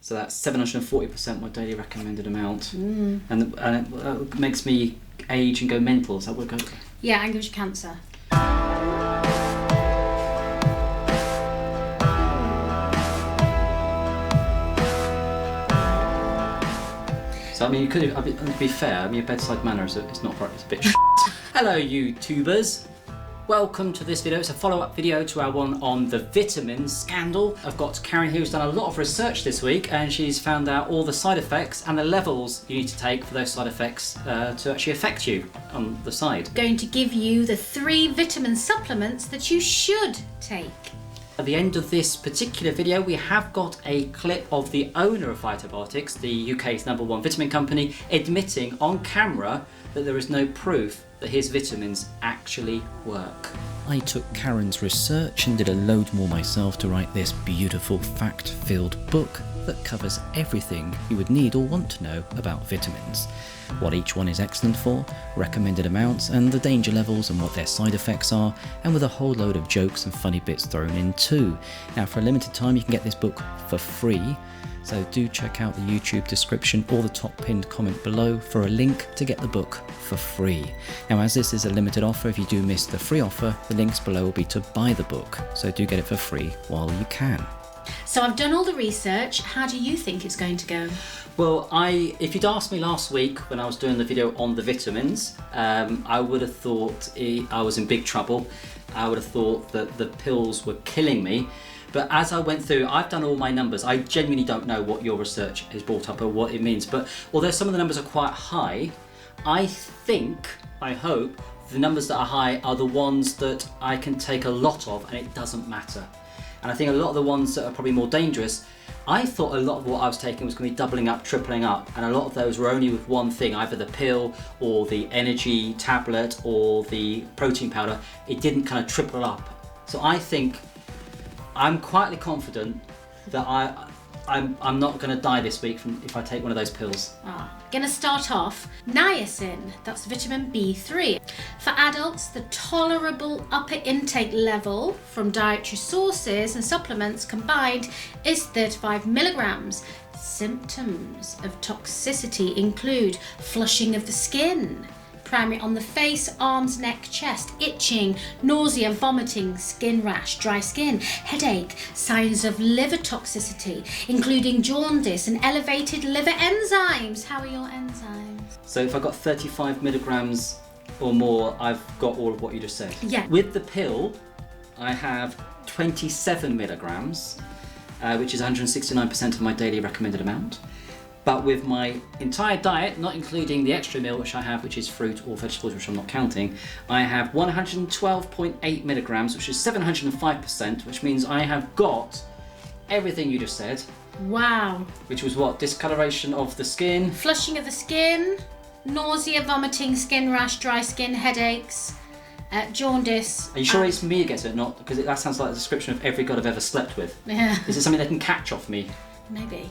So that's 740% my daily recommended amount. And it makes me age and go mental. Is that what it goes? Yeah, and gives you cancer. So I mean, you could, to be fair, I mean, your bedside manner is it's not right. It's a bit. Hello, YouTubers. Welcome to this video. It's a follow-up video to our one on the vitamins scandal. I've got Karen here who's done a lot of research this week, and she's found out all the side effects and the levels you need to take for those side effects to actually affect you on the side. Going to give you the 3 vitamin supplements that you should take. At the end of this particular video, we have got a clip of the owner of Vitabiotics, the UK's #1 vitamin company, admitting on camera that there is no proof that his vitamins actually work. I took Karen's research and did a load more myself to write this beautiful fact-filled book that covers everything you would need or want to know about vitamins. What each one is excellent for, recommended amounts and the danger levels and what their side effects are, and with a whole load of jokes and funny bits thrown in too. Now for a limited time you can get this book for free, so do check out the YouTube description or the top pinned comment below for a link to get the book for free. Now as this is a limited offer, if you do miss the free offer, the links below will be to buy the book, so do get it for free while you can. So I've done all the research. How do you think it's going to go? Well, if you'd asked me last week when I was doing the video on the vitamins, I would have thought I was in big trouble. I would have thought that the pills were killing me. But as I went through, I've done all my numbers. I genuinely don't know what your research has brought up or what it means. But although some of the numbers are quite high, I hope, the numbers that are high are the ones that I can take a lot of and it doesn't matter. And I think a lot of the ones that are probably more dangerous, I thought a lot of what I was taking was going to be doubling up, tripling up, and a lot of those were only with one thing, either the pill or the energy tablet or the protein powder. It didn't kind of triple up. So I think I'm quietly confident that I'm not going to die this week if I take one of those pills. Going to start off, niacin, that's vitamin B3. For adults, the tolerable upper intake level from dietary sources and supplements combined is 35 milligrams. Symptoms of toxicity include flushing of the skin, primary on the face, arms, neck, chest, itching, nausea, vomiting, skin rash, dry skin, headache, signs of liver toxicity, including jaundice and elevated liver enzymes. How are your enzymes? So if I got 35 milligrams or more, I've got all of what you just said. Yeah. With the pill, I have 27 milligrams, which is 169% of my daily recommended amount. But with my entire diet, not including the extra meal which I have, which is fruit or vegetables, which I'm not counting, I have 112.8 milligrams, which is 705%, which means I have got everything you just said. Wow. Which was what? Discoloration of the skin. Flushing of the skin, nausea, vomiting, skin rash, dry skin, headaches, jaundice. Are you sure it's me that gets it? Not because that sounds like a description of every god I've ever slept with. Yeah. Is it something they can catch off me? Maybe.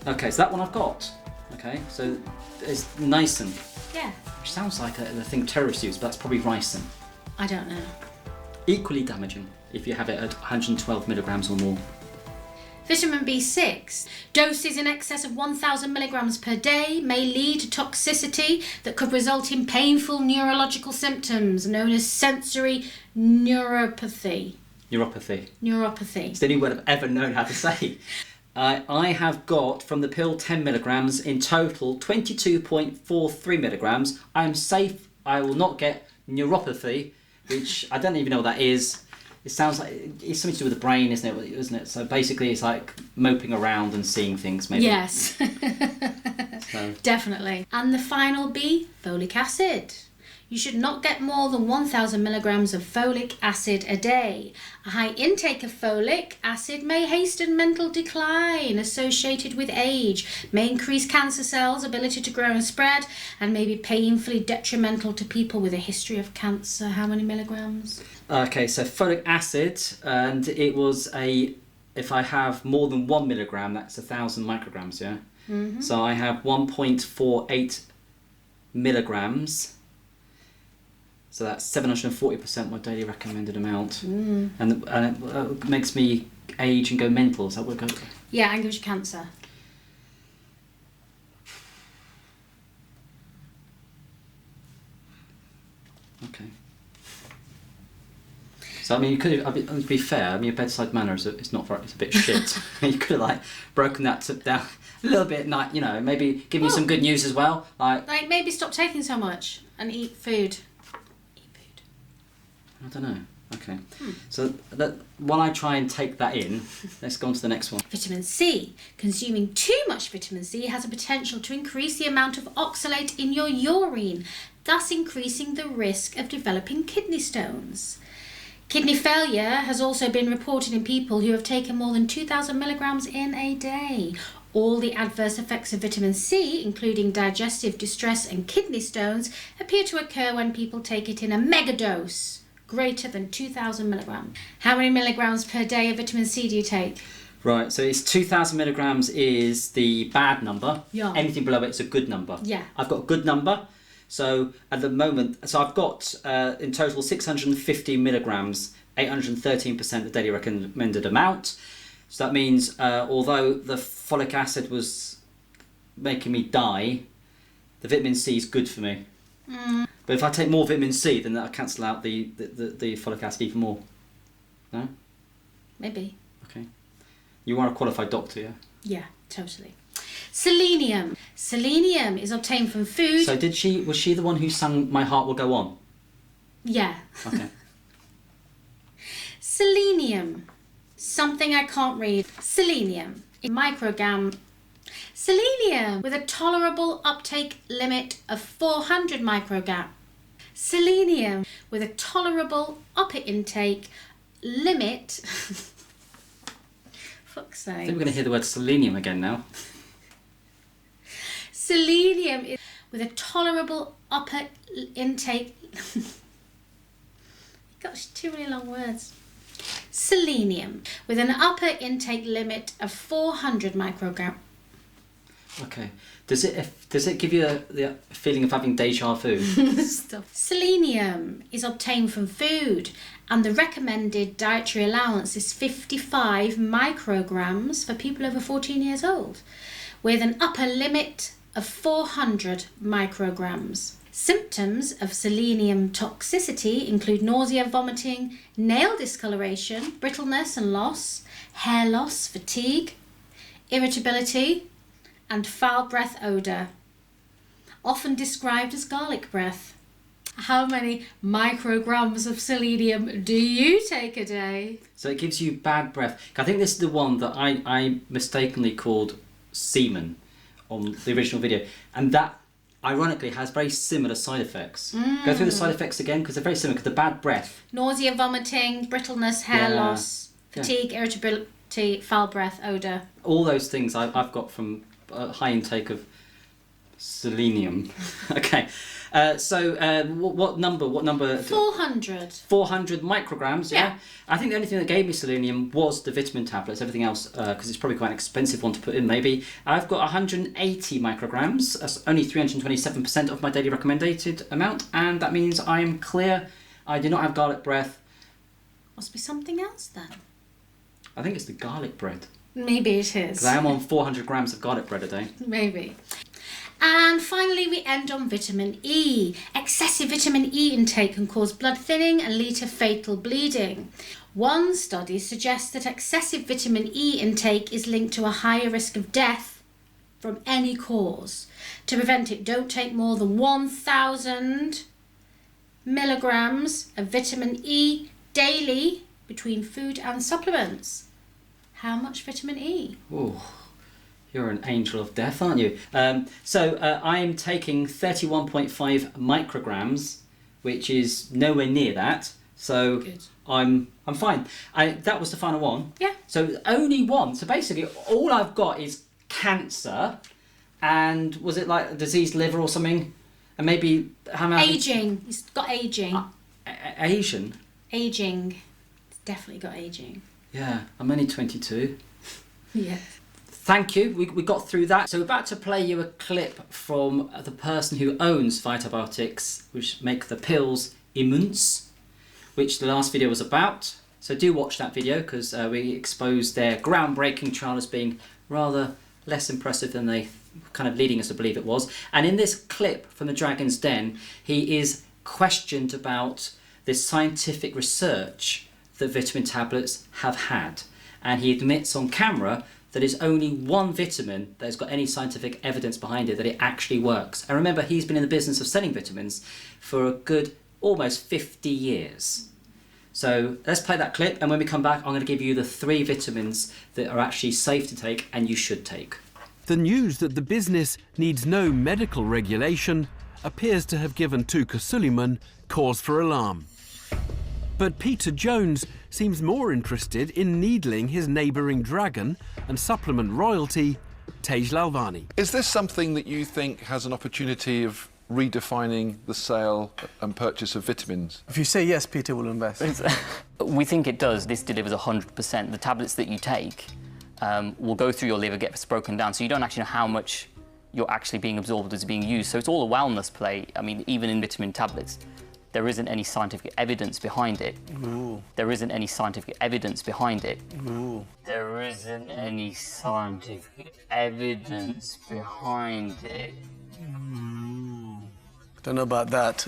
Okay, so that one I've got. Okay, so it's niacin. Yeah. Which sounds like the thing terrorists use, but that's probably ricin. I don't know. Equally damaging if you have it at 112 milligrams or more. Vitamin B6. Doses in excess of 1,000 milligrams per day may lead to toxicity that could result in painful neurological symptoms known as sensory neuropathy. Neuropathy. It's the only word I've ever known how to say. I have got from the pill 10 milligrams, in total 22.43 milligrams. I am safe. I will not get neuropathy, which I don't even know what that is. It sounds like it's something to do with the brain, isn't it? So basically it's like moping around and seeing things, maybe. Yes. So. Definitely. And the final B, folic acid. You should not get more than 1,000 milligrams of folic acid a day. A high intake of folic acid may hasten mental decline associated with age, may increase cancer cells' ability to grow and spread, and may be painfully detrimental to people with a history of cancer. How many milligrams? Okay, so folic acid, and it was if I have more than 1 milligram, that's 1,000 micrograms, yeah? Mm-hmm. So I have 1.48 milligrams. So that's 740% my daily recommended amount. And it makes me age and go mental. Is that what it goes? Yeah, and gives you cancer. Okay. So I mean, you could have, to be fair, I mean, your bedside manner is it's not very, it's a bit shit. You could have like broken that down a little bit, like, you know, maybe give me some good news as well, like maybe stop taking so much and eat food. I don't know. Okay. So while I try and take that in, let's go on to the next one. Vitamin C. Consuming too much vitamin C has a potential to increase the amount of oxalate in your urine, thus increasing the risk of developing kidney stones. Kidney failure has also been reported in people who have taken more than 2,000 milligrams in a day. All the adverse effects of vitamin C, including digestive distress and kidney stones, appear to occur when people take it in a megadose, greater than 2,000 milligrams. How many milligrams per day of vitamin C do you take? Right, so it's 2,000 milligrams is the bad number. Yeah. Anything below it is a good number. Yeah. I've got a good number. So at the moment, so I've got in total 650 milligrams, 813% the daily recommended amount. So that means although the folic acid was making me die, the vitamin C is good for me. But if I take more vitamin C, then that'll cancel out the folic acid even more. No? Maybe. Okay. You are a qualified doctor, yeah? Yeah, totally. Selenium. Selenium is obtained from food. So was she the one who sang My Heart Will Go On? Yeah. Okay. Selenium. Something I can't read. Selenium. Microgram. Selenium with a tolerable uptake limit of 400 microgram. Selenium with a tolerable upper intake limit. Fuck's sake. I think we're going to hear the word selenium again now. Selenium is with a tolerable upper intake. Gosh, too many long words. Selenium with an upper intake limit of 400 microgram. Okay. Does it give you the feeling of having deja vu? Stop. Selenium is obtained from food, and the recommended dietary allowance is 55 micrograms for people over 14 years old, with an upper limit of 400 micrograms. Symptoms of selenium toxicity include nausea, vomiting, nail discoloration, brittleness and loss, hair loss, fatigue, irritability, and foul breath odour, often described as garlic breath. How many micrograms of selenium do you take a day? So it gives you bad breath. I think this is the one that I mistakenly called semen on the original video, and that ironically has very similar side effects. Go through the side effects again, because they're very similar, because the bad breath. Nausea, vomiting, brittleness, hair loss, fatigue, irritability, foul breath, odour. All those things I've got from a high intake of selenium. Okay. What number? 400. 400 micrograms, yeah? I think the only thing that gave me selenium was the vitamin tablets. Everything else, because it's probably quite an expensive one to put in, maybe. I've got 180 micrograms. That's only 327% of my daily recommended amount, and that means I am clear. I do not have garlic breath. Must be something else then. I think it's the garlic bread. Maybe it is. Because I am on 400 grams of garlic bread a day. Maybe. And finally, we end on vitamin E. Excessive vitamin E intake can cause blood thinning and lead to fatal bleeding. One study suggests that excessive vitamin E intake is linked to a higher risk of death from any cause. To prevent it, don't take more than 1,000 milligrams of vitamin E daily between food and supplements. How much vitamin E? Ooh. You're an angel of death, aren't you? I'm taking 31.5 micrograms, which is nowhere near that. So good. I'm fine. That was the final one. Yeah. So only one. So basically, all I've got is cancer, and was it like a diseased liver or something? And maybe how many? Aging. He's got aging. Asian. Aging. It's definitely got aging. Yeah. I'm only 22. Yeah. Thank you. We got through that. So we're about to play you a clip from the person who owns Vitabiotics, which make the pills Immuns, which the last video was about. So do watch that video because we exposed their groundbreaking trial as being rather less impressive than they kind of leading us to believe it was. And in this clip from the Dragon's Den, he is questioned about this scientific research that vitamin tablets have had. And he admits on camera that it's only one vitamin that has got any scientific evidence behind it that it actually works. And remember, he's been in the business of selling vitamins for a good almost 50 years. So let's play that clip, and when we come back, I'm going to give you the 3 vitamins that are actually safe to take and you should take. The news that the business needs no medical regulation appears to have given Tuka Suleiman cause for alarm. But Peter Jones seems more interested in needling his neighbouring dragon and supplement royalty, Tej Lalvani. Is this something that you think has an opportunity of redefining the sale and purchase of vitamins? If you say yes, Peter will invest. We think it does. This delivers 100%. The tablets that you take will go through your liver, get broken down, so you don't actually know how much you're actually being absorbed as being used. So it's all a wellness play. I mean, even in vitamin tablets, there isn't any scientific evidence behind it. Ooh. There isn't any scientific evidence behind it. Ooh. There isn't any scientific evidence behind it. Don't know about that.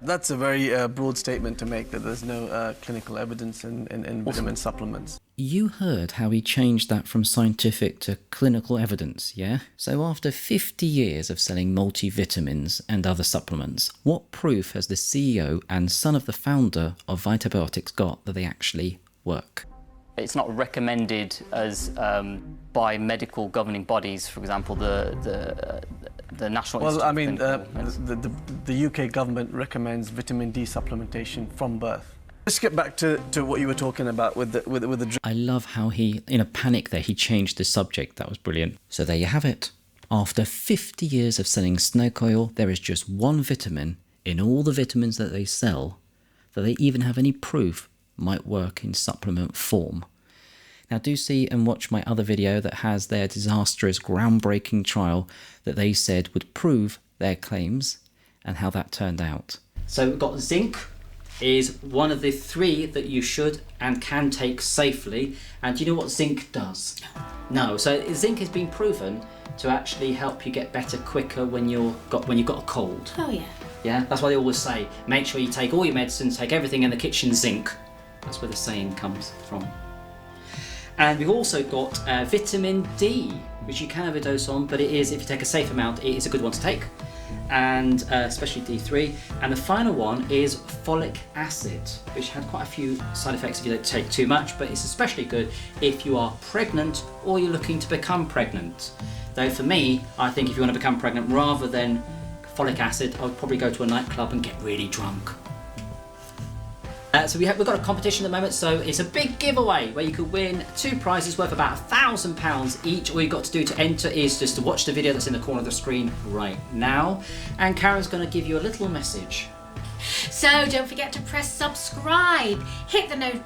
That's a very broad statement to make, that there's no clinical evidence in vitamin supplements. You heard how he changed that from scientific to clinical evidence, yeah? So after 50 years of selling multivitamins and other supplements, what proof has the CEO and son of the founder of Vitabiotics got that they actually work? It's not recommended as by medical governing bodies, for example, the National Well, Institute I mean, of Medical the UK government recommends vitamin D supplementation from birth. Let's get back to what you were talking about with the. I love how he, in a panic there, he changed the subject. That was brilliant. So there you have it. After 50 years of selling snake oil, there is just one vitamin in all the vitamins that they sell that they even have any proof might work in supplement form. Now do see and watch my other video that has their disastrous groundbreaking trial that they said would prove their claims and how that turned out. So we've got zinc is one of the 3 that you should and can take safely. And do you know what zinc does? No. So zinc has been proven to actually help you get better quicker when you've got a cold. Oh yeah. Yeah, that's why they always say, make sure you take all your medicines, take everything in the kitchen zinc. That's where the saying comes from. And we've also got vitamin D, which you can have a dose on, but it is, if you take a safe amount, it is a good one to take. And especially D3. And the final one is folic acid, which had quite a few side effects if you don't take too much, but it's especially good if you are pregnant or you're looking to become pregnant. Though for me, I think if you want to become pregnant, rather than folic acid, I would probably go to a nightclub and get really drunk. So we've got a competition at the moment, so it's a big giveaway where you could win 2 prizes worth about £1,000 each. All you've got to do to enter is just to watch the video that's in the corner of the screen right now. And Karen's going to give you a little message. So don't forget to press subscribe, hit the note.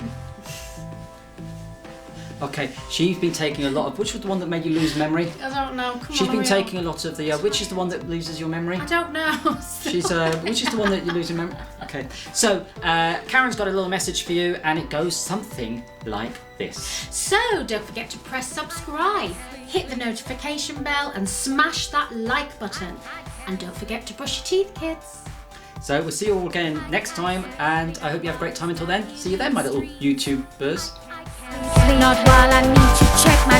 Okay, she's been taking a lot of, which was the one that made you lose memory? I don't know. Come She's on, been hurry taking a lot of the, which is the one that loses your memory? I don't know. She's, which is the one that you lose your memory? Okay, so Karen's got a little message for you, and it goes something like this. So don't forget to press subscribe, hit the notification bell and smash that like button. And don't forget to brush your teeth, kids. So we'll see you all again next time, and I hope you have a great time until then. See you then, my little YouTubers. Not while I need to check my